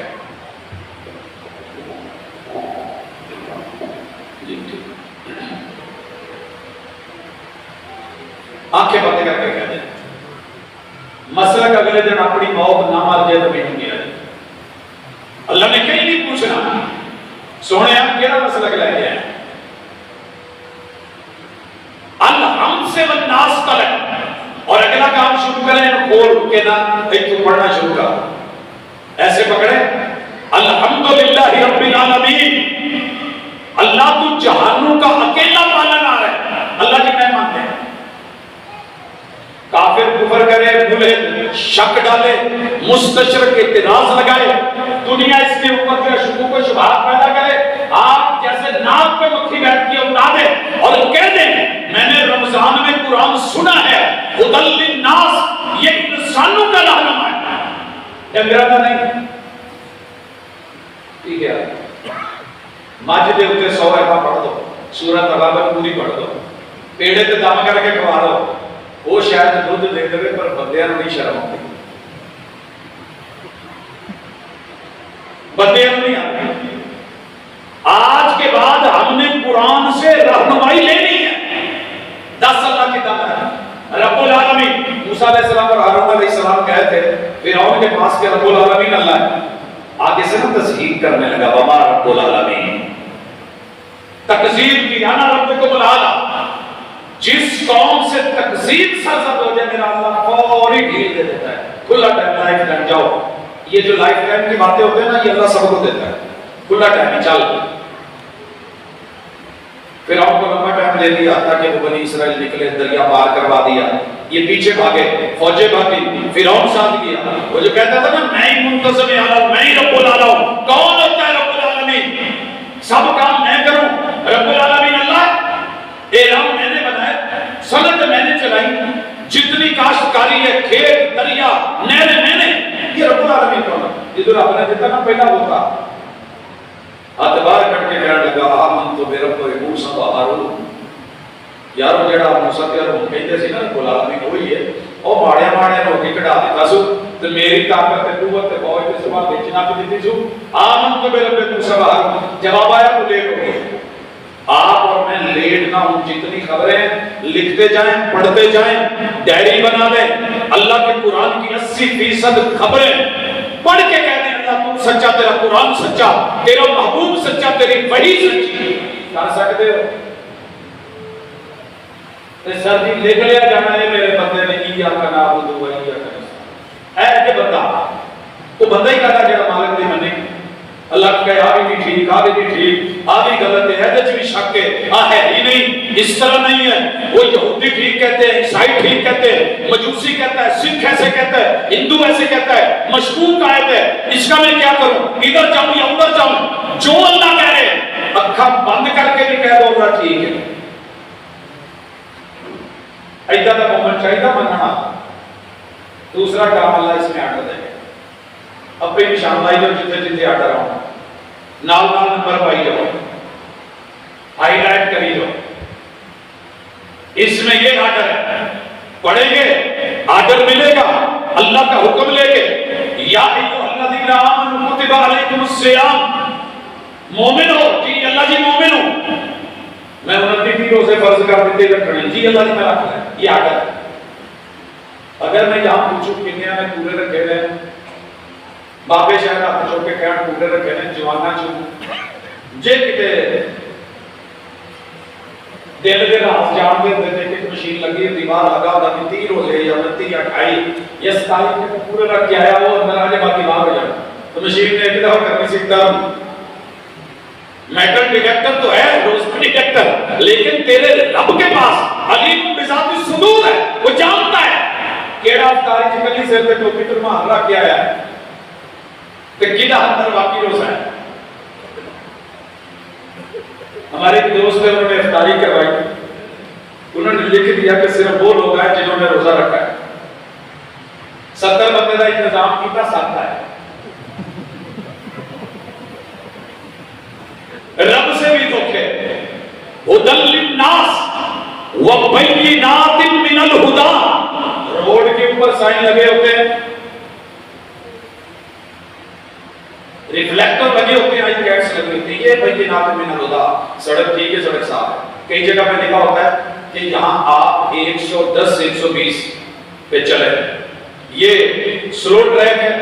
جی ٹھیک آنکھیں بند کر کے کہہ دیں مسئلہ کہ اگلے دن اپنی موت نہ مار جائے تو نہیں گیا. اللہ نے کہیں نہیں پوچھنا سونے آپ کیا مسئلہ لے گیا ہے الحمد سے والناس تلک اور اگلا کام شروع کریں کھول کے نہ ایک تو پڑھنا شروع کر ایسے پکڑے الحمدللہ رب العالمین. اللہ تو جہانوں کا اکیلا پالن آ رہا ہے. اللہ جی میں مانتے ہیں کافر کفر کرے بھولے شک ڈالے مستشرق اعتراض لگائے دنیا اس کے اوپر جو شکوک و شبہات پیدا کرے آپ جیسے ناک پہ مکھی بیٹھتی ہے اٹھا دے اور کہہ دیں میں نے رمضان میں قرآن سنا ہے ہدی للناس یہ انسانوں کا رہنما ہے. یہ میرا تھا نہیں ٹھیک ہے ماجد دے اتے 100 ایفا پڑھ دو سورہ تغابن پوری پڑھ دو پیڑے تے دم کر کے کھوا دو وہ شاید دودھ دے دے پر بندیاں نہیں شرم آتی بندیاں نہیں آتی. آج کے بعد ہم نے قرآن سے رہنمائی لینی ہے. 10 اللہ کی دعوت ہے رب العالمین. موسیٰ علیہ السلام اور ہارون علیہ السلام کہے تھے فرعون کے پاس کہ رب العالمین اللہ ہے. آگے سے نا تصحیح کرنے لگا وما رب العالمین تکذیب کی انا ربکم الاعلی. جس قوم سے تکذیب سرزد ہو جائے میرا اللہ فوری ڈھیل دے دیتا ہے کھلا ٹائم لائف ٹائم جاؤ. یہ جو لائف ٹائم کی باتیں ہوتے ہیں نا یہ اللہ سب کو دیتا ہے کھلا ٹائم چل. فرعون کو لمبا ٹائم دے دیا تاکہ وہ بنی اسرائیل نکلے دریا پار کروا دیا. یہ پیچھے بھاگے فوجیں بھاگی فرعون ساتھ گیا. وہ جو کہتا تھا نا میں ہی منتظم اعلیٰ میں ہی رب العالی ہوں. کون ہوتا ہے رب العالمین؟ سب کام میں کروں. رب العالمین اللہ اعلان میں نے بنایا صنعت میں نے چلائی جتنی کاشتکاری ہے کھیت دریا نہریں میں نے یہ رب العالمین کون ہے؟ جدھر آپ نے دیتا نا پہلا ہوتا اتبار کٹ کے کہنے لگا آمن تو بے رب موسیٰ و ہارون. یارو جڑا موسیٰ کے ہارون کہتے سی نا رب العالمین وہی ہے اور ماڑیا ماڑیا روٹی کٹا دیتا سو تو میری طاقت قوت فوج کے سوا بیچنا بھی دیتی سو. آمن تو بے رب موسیٰ و ہارون. جواب آیا تو لیٹ ہو گئے. آپ اور میں لیٹ نہ ہوں. جتنی خبریں لکھتے جائیں پڑھتے جائیں ڈائری بنا لیں اللہ کے قرآن کی 80% خبریں پڑھ کے کہتے ہیں اللہ تم سچا تیرا قرآن سچا تیرا محبوب سچا تیری وحی سچی. کہہ سکتے ہو سر جی لکھ لیا جانا ہے میرے بندے نے ایاک نعبد و ایاک نستعین. اے کہ بندہ وہ بندہ ہی کہتا جڑا مالک دی منی اللہ کہے آ بھی ٹھیک آ بھی ٹھیک آ بھی غلط ہے ایدے چ بھی شک ہے آ ہے ہی نہیں اس طرح نہیں ہے. وہ یہودی ٹھیک کہتے ہیں عیسائی ٹھیک کہتے ہیں مجوسی کہتا ہے سکھ ایسے کہتا ہے ہندو ایسے کہتا ہے مشکوک آیت ہے اس کا میں کیا کروں ادھر جاؤں یا ادھر جاؤں. جو اللہ کہہ رہے اکھاں بند کر کے بھی کہہ دو اللہ ٹھیک ہے. ایدہ دا مومن چاہیدہ مننا. دوسرا کام اللہ اس میں آٹھ دے گا. اب پہ نشان لائی جو جتے جتے آٹھ رہا ہوں نال نال نمبر پائی جاؤ ہائی لائٹ کری جاؤ. اس میں یہ آرڈر ہے پڑھیں گے آرڈر ملے گا اللہ کا حکم لے کے یا ایھا الذین آمنوا کتب علیکم الصیام. مومن ہو جی اللہ جی مومن ہو میں 29 روزے فرض کر دیتے رکھنے جی اللہ جی میں رکھ لیں یہ آرڈر. اگر میں یہاں پوچھوں کنیا میں پورے رکھے رہے بابے شاید آپ چوک کے کہاں پورے رکھے رہے جوانا چھو جے کتے دل دے راز جان دے دیتے کہ مشین لگی دیوار لگا ہوتا کہ 30 روزے یا 29 یا 28 یا 27 کے پورے رکھ کے آیا وہ اندر آنے باقی باہر ہو جائے تو مشین نے ایک دفعہ کرنی سیکھتا ہوں. میٹل ڈیٹیکٹر تو ہے روزن ڈیٹیکٹر لیکن تیرے رب کے پاس علیم بذات الصدور ہے. وہ جانتا ہے کیڑا افطاری چکلی سر تے ٹوپی تو مہار رکھ کے آیا ہے کہ کدھا اندر واقعی روزہ ہے. ہمارے ایک دوست نے انہوں نے افطاری کروائی انہوں نے لکھ دیا کہ صرف وہ لوگ ہیں جنہوں نے روزہ رکھا ہے. 70 بندے کا انتظام کیتا 7 ہے. رب سے بھی دھوکے ہدی للناس وبینات من الہدی اوپر سائن لگے ہوتے ہیں، ریفلیکٹر لگے ہوتے ہیں، آئی کیٹس لگے ہوتے ہیں، یہ بینات من الہدیٰ، سڑک ٹھیک ہے، سڑک صاف ہے۔ کئی جگہ پہ لکھا ہوتا ہے کہ یہاں آپ 110 120 پہ چلے، یہ سلو ٹریک ہے،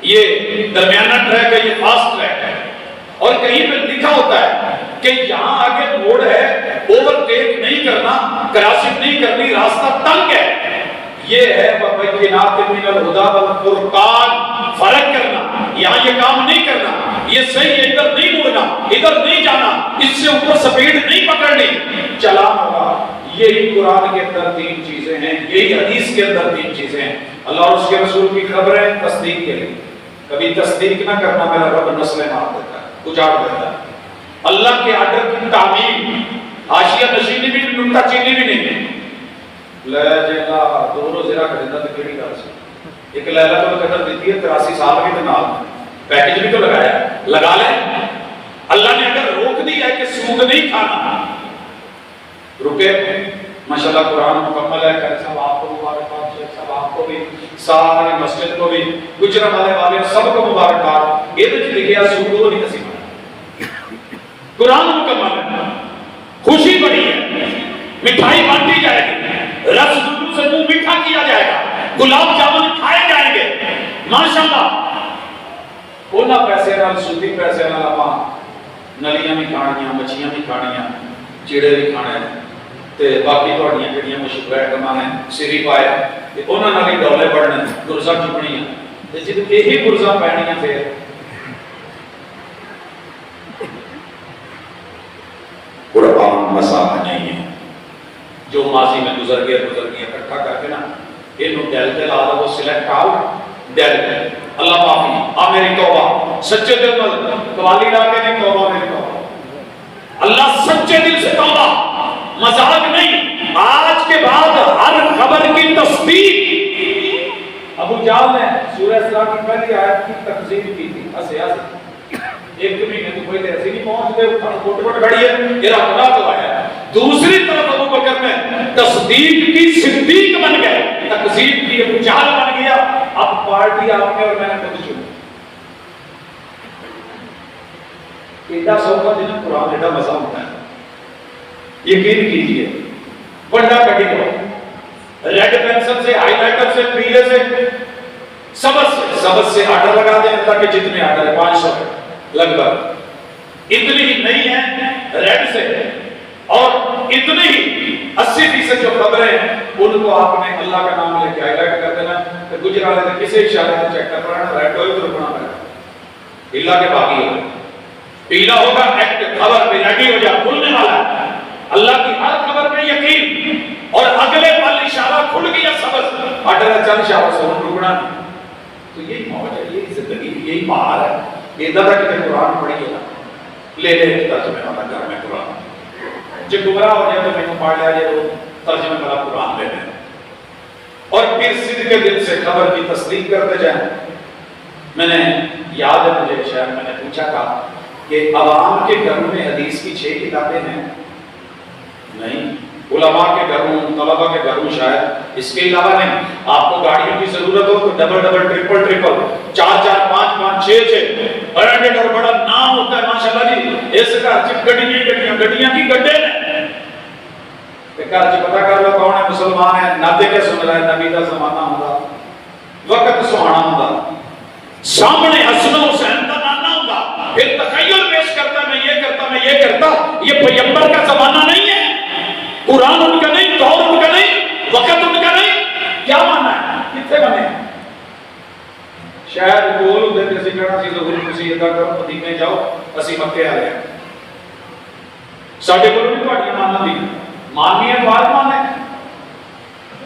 یہ درمیانہ ٹریک ہے، یہ فاسٹ ٹریک ہے۔ اور کہیں پہ لکھا ہوتا ہے کہ یہاں آگے موڑ ہے، اوور ٹیک نہیں کرنا، کراسنگ نہیں کرنی، راستہ تنگ ہے۔ یہ ہے بینات من الہدیٰ والفرقان، فرق کرنا، یہاں یہ کام نہیں کرنا، یہ صحیح ہے، ادھر نہیں مڑنا، ادھر نہیں جانا، اس سے اوپر سپیڈ نہیں پکڑنی، چلان ہوگا۔ یہی قرآن کے اندر 3 چیزیں ہیں، یہی حدیث کے اندر 3 چیزیں ہیں۔ اللہ اور اس کے رسول کی خبریں تصدیق کے لیے، کبھی تصدیق نہ کرنا، میرا رب نسلیں مار دیتا ہے، اجاڑ دیتا ہے۔ اللہ کے آرڈر کی تعمیم، حاشیہ نشینی بھی نکتہ چینی بھی نہیں ہے۔ لے جیلا دونوں زیرہ خریدہ تو کیڑی گل سی، ایک لیلہ تو قدر دیتی ہے 83 سال کی دنال، پیکج بھی تو لگایا، لگا لیں۔ اللہ نے اگر روک دی ہے کہ سود نہیں کھانا، رکے، ماشاءاللہ قرآن مکمل ہے، کہ سب آپ کو مبارکباد، شیخ صاحب آپ کو بھی، سارے مسجد کو بھی، گجرہ والے سب کو مبارکباد۔ یہ تو لکھیا سود کو نہیں نصیب، قرآن مکمل ہے، خوشی بڑی ہے، مٹھائی بانٹی جائے گی، رس گلو سے منہ میٹھا کیا جائے گا، گلاب جامن کھائے جائیں گے، ماشاءاللہ۔ اونا پیسے نال، سودی پیسے نال اپاں نلیاں بھی کھانیاں، مچھیاں بھی کھانیاں، چیڑے بھی کھانے، تے باقی تہاڈیاں جڑیاں مشہور آئٹماں نے سری پائے، تے انہاں نال ہی ڈولے بڑھنے، گرزاں چکنیاں، تے جدوں یہی گرزاں پینیاں پھر قرآن مساح نہیں ہے، جو ماضی میں گزر گیا اکٹھا کر کے نا انہوں دل دل آدھا وہ سلیکٹ آؤ دل دل اللہ معافی آ میری توبہ، سچے دل میں قوالی لا کے نہیں، توبہ میری توبہ، اللہ سچے دل سے توبہ، مذاق نہیں۔ آج کے بعد ہر خبر کی تصدیق۔ ابو جہل نے سورہ اسراء کی پہلی آیت کی تکذیب کی تھی، اسیاست ایک مہینے تو کوئی ایسے نہیں پہنچ گئے، فوٹ فوٹ کھڑی ہے، یہ رکھنا تو آیا۔ دوسری طرف ابو بکر نے تصدیق کی، صدیق بن گئے، تکذیب کی، ابو جہل بن گیا۔ اب پارٹی آپ نے اور میں نے خود چنی۔ ایڈا سوکھا جن قرآن ایڈا مزہ ہوتا ہے، یقین کیجئے، بڑا کٹی کرو، ریڈ پینسل سے، ہائی لائٹر سے، پیلے سے، سبز سے آڈر لگا دیں تاکہ جتنے آڈر ہے 500 لگ بھگ اتنی ہی نہیں ہے ریڈ سے، اور اتنی ہی 80% جو خبریں ہیں ان کو آپ نے اللہ کا نام لے کے ہائی لائٹ کر دینا، پھر گجرات میں کسی اشارے سے چیک کر رہا ریڈ ہوئے تو رکنا پڑے، اللہ کے باقی ہوگا، پیلا ہوگا ایکٹ خبر پہ ریڈی ہو جا، کھلنے والا ہے۔ اللہ کی ہر خبر پہ یقین، اور اگلے پل اشارہ کھل گیا سبز آڈر چل اشارہ سے رکنا نہیں۔ تو یہی موج ہے، یہی زندگی، یہی بہار ہے۔ یہ دادا کہ قرآن پڑھی ہے نا، لے لے ترجمے والا گھر میں قرآن، جو گمراہ ہو جائے تو میں پڑھ لیا جائے تو ترجمے والا قرآن لے لیں، اور پھر صدق کے دل سے خبر کی تصدیق کرتے جائیں۔ میں نے یاد ہے مجھے شاید میں نے پوچھا تھا کہ عوام کے گھروں میں حدیث کی 6 کتابیں ہیں؟ نہیں، علماء کے گھروں، طلباء کے گھروں شاید اس کے علاوہ نہیں۔ آپ کو گاڑیوں کی ضرورت ہو تو double double triple triple 4 4 5 5 6 6 branded اور بڑا نام ہوتا ہے ماشاءاللہ جی، اس کا گڈیاں کی گڈے نے گھر چ پتہ کر لو کون ہے مسلمان ہے، نہ دیکھ کے سن رہا ہے، نبی کا زمانہ ہوندا، وقت سہانا ہوندا، سامنے حسن حسین کا نانا ہوندا، پھر تخیل پیش کرتا میں یہ کرتا میں یہ کرتا، یہ پیغمبر کا زمانہ نہیں ہے، قرآن ان کا نہیں، دور ان کا نہیں، وقت ان کا نہیں، کیا مانا ہے، کتنے بنے ہیں؟ شاید بول ہوتے ہیں جیسے کہنا سی ظہور کسی ادا کرو مدینے جاؤ اسی مکے آ رہے ہیں، ساڑھے بولو بھی تو آٹھیں ماننا دی ماننی ہے تو آج مانے،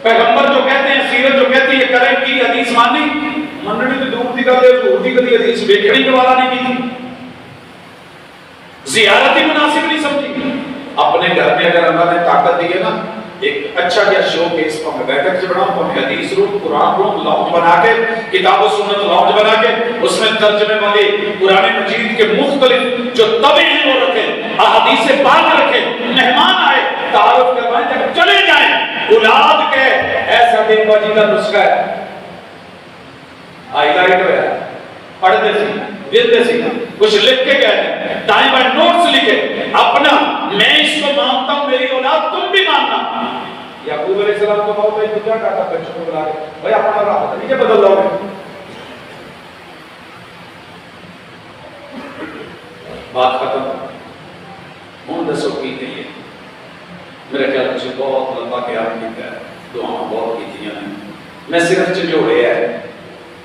پیغمبر جو کہتے ہیں، سیرت جو کہتی ہے کریں کی حدیث مانی، منڈی تو دور دی کرتے ظہور دی کدی حدیث بیکھڑی کے والا نہیں کی، زیارتی مناسب نہیں سمجھی۔ اپنے گھر میں اگر اللہ نے طاقت دی ہے نا، ایک اچھا کیا شو کیس کو میں بیٹھک سے بناؤں تو ہمیں حدیث روم، قرآن روم لاؤنج بنا کے، کتاب و سنت لاؤنج بنا کے، اس میں ترجمے والے قرآن مجید کے مختلف جو طبع ہیں وہ رکھیں، احادیث پاک رکھیں، مہمان آئے تعارف کروائیں جب چلے جائیں اولاد کے ایسا دیکھو جی کا نسخہ ہے ہائی لائٹ ہوا پڑھتے سی دیتے سی کچھ لکھ کے گئے دائیں بائیں نوٹس لکھے اپنا میں اس کو مانتا ہوں میری اولاد تم بھی ماننا یعقوب علیہ السلام کو بہت بھائی تو کیا کہا بچوں کو بلا کے بھائی اپنا راہ نہیں بدل رہا ہوں بات ختم ہوں دسو کی نہیں ہے میرے خیال سے بہت لمبا قیام کیا ہے دعاں بہت کی ہیں میں صرف جھنجھوڑے ہے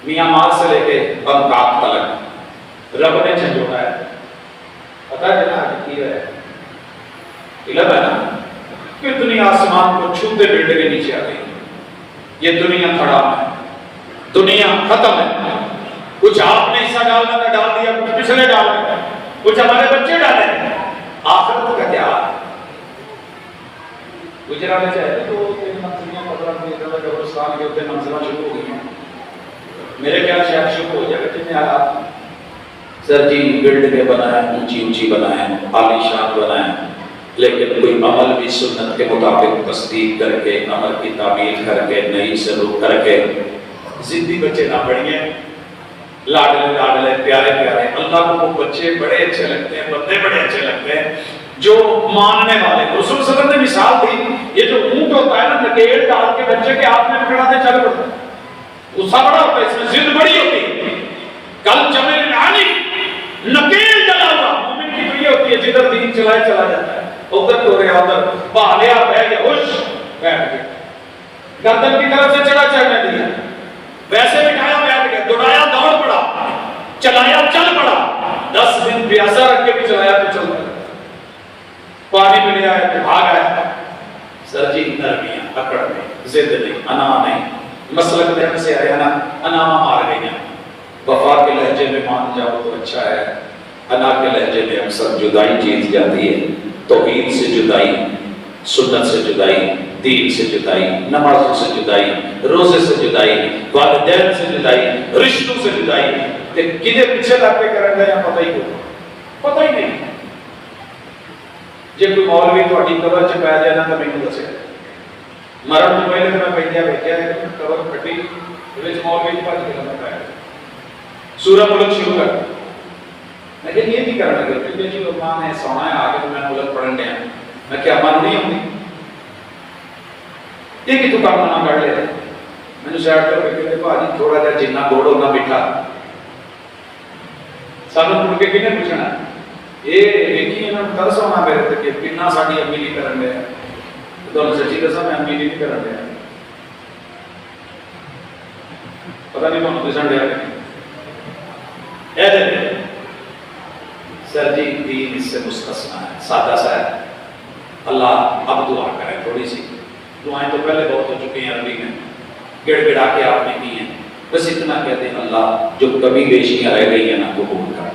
میاں مار سے لے کے بنکاک تلک رب نے جھنجھوڑا ہے پتہ ہے جناب کی ہے علم ہے نا کہ دنیا آسمان کو چھوتے بیٹے کے نیچے آ گئی یہ دنیا کھڑا ہے دنیا ختم ہے کچھ آپ نے حصہ ڈالنا تھا ڈال دیا کچھ پچھلے ڈال دیا کچھ ہمارے بچے ڈالے آخرت کا کیا گجرانے چاہتے تو منزلیاں 15 قبرستان کے اتنے منزلیں شروع ہو گئی ہیں میرے خیال سے آپ شروع ہو جائے گا جتنے حالات سر جی بلڈ کے بنائیں اونچی اونچی بنائیں عالی شان بنائیں لیکن کوئی عمل بھی سنت کے مطابق تصدیق کر کے عمل کی تعمیل کر کے نئی سلوک کر کے ضدی بچے نہ بڑھیں لاڈلے پیارے پیارے اللہ کو وہ بچے بڑے اچھے لگتے ہیں بندے بڑے اچھے لگتے ہیں جو ماننے والے رسول صلی اللہ علیہ وسلم نے مثال دی یہ جو اونٹ ہوتا ہے نا نکیل ڈال کے بچے کے ہاتھ میں پکڑا دے چل پڑتا ہے غصہ بڑا ہوتا ہے اس میں ضد بڑی ہوتی ہے کل جمع نعانی نکیل ڈلا ہوا مومن کی تو یہ ہوتی ہے جدھر دین چلائے چلا جاتا ہے ادھر تو رہا ادھر پالیا بیٹھ گیا ہوش بیٹھ گیا گردن کی طرف سے چلا چڑھنے دیا ویسے بٹھایا بیٹھ گیا دوڑایا دوڑ پڑا چلایا چل پڑا 10 دن پیاسا رکھ کے بھی چلایا تو چل پڑا پانی میں لے آیا تو بھاگ آیا سر جی نرمیاں اکڑ میں زد نہیں انا نہیں مسلک دہن سے آیا نا انا مار گئی ہیں وفا کے لہجے میں مان جاؤ تو اچھا ہے انا کے لہجے میں اکثر جدائی جیت جاتی ہے توحید سے جدائی سنت سے جدائی دین سے جدائی نمازوں سے جدائی روزے سے جدائی والدین سے جدائی رشتوں سے جدائی کدھے پیچھے لگ کے کریں گے یا پتہ ہی کو پتہ ہی نہیں جب کوئی مولوی تھوڑی قبر چ پی جائے نا تو مینوں دسے مرن تو پہلے میں پہنیا بیٹھیا ہے قبر پھٹی وچ مولوی دی بات کرنا پیا سورہ ملک شروع کر لیکن یہ نہیں کرنا کہ کیونکہ جی لوگ نے سونا ہے آگے تو میں ملک پڑھن دیا میں کیا من نہیں ہوتی یہ کہ تو کام نہ کر لے میں نے شاید کر کے کہتے بھاجی تھوڑا جہا جنہ گوڑ ہونا میٹھا سانو مڑ کے کنے پوچھنا یہ ویکھی انہاں ترس ہونا میرے تے کہ کنا ساڈی امی نہیں کرن دے تو سچی دساں میں امی نہیں کرن دے پتہ نہیں کون دسن دیا اے دے سر جی دین اس سے مستثنا ہے سادہ سا ہے اللہ اب دعا کرے تھوڑی سی دعائیں تو پہلے بہت ہو چکی ہیں عربی میں گڑ گڑا کے آپ نے کی ہیں بس اتنا کہتے ہیں اللہ جو کبھی بیشیاں رہ گئی ہیں نا قبول کر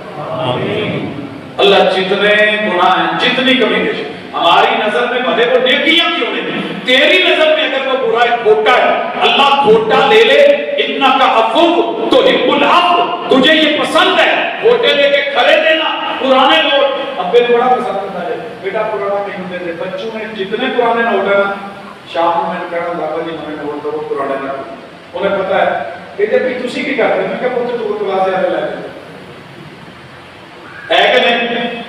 اللہ جتنے گناہ ہیں جتنی کبھی بیشی ہماری نظر میں بھلے وہ نیکیاں کیوں نہیں تیری نظر میں اگر وہ برا ہے کھوٹا ہے اللہ کھوٹا لے لے اتنا کا عفو تو حب العفو تجھے یہ پسند ہے کھوٹے لے کے کھڑے دینا پرانے نوٹ اب بھی بڑا پسند کرتا ہے بیٹا پرانا نہیں ہوتے تھے بچوں میں جتنے پرانے نوٹ ہیں نا شام میں کہنا بابا جی ہمیں نوٹ دو پرانے نوٹ انہیں پتا ہے کہ جب بھی تسی کی کرتے ہیں میں کہا پوچھے تو کلاس یاد لے ہے کہ نہیں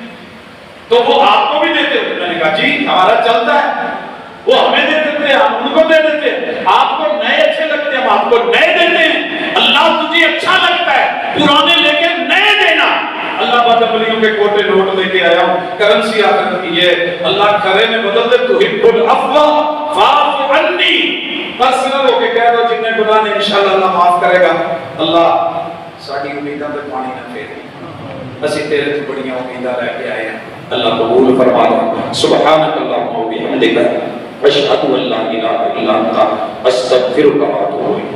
تو وہ آپ کو بھی دیتے ہوتے میں نے کہا جی ہمارا چلتا ہے وہ ہمیں دے دیتے ہیں ہم ان کو دے دیتے ہیں آپ کو نئے اچھے لگتے ہیں ہم آپ کو نئے دیتے ہیں اللہ تجھے اچھا لگتا ہے پرانے لے کے نئے دینا اللہ بدبلیوں کے کوٹے نوٹ لے کے آیا ہوں کرنسی آخر کی ہے اللہ کھرے میں بدل دے تو حب العفو فاعف عنی پرسنل ہو کے کہہ دو جتنے گناہ نے انشاءاللہ اللہ معاف کرے گا اللہ ساڈی امیداں تے پانی نہ پھیرے اسی تیرے تو بڑیاں امیداں لے کے آئے ہیں اللہ قبول فرما لے سبحانک اللہم و بحمدک اشہد ان لا الہ الا انت استغفرک و اتوب الیک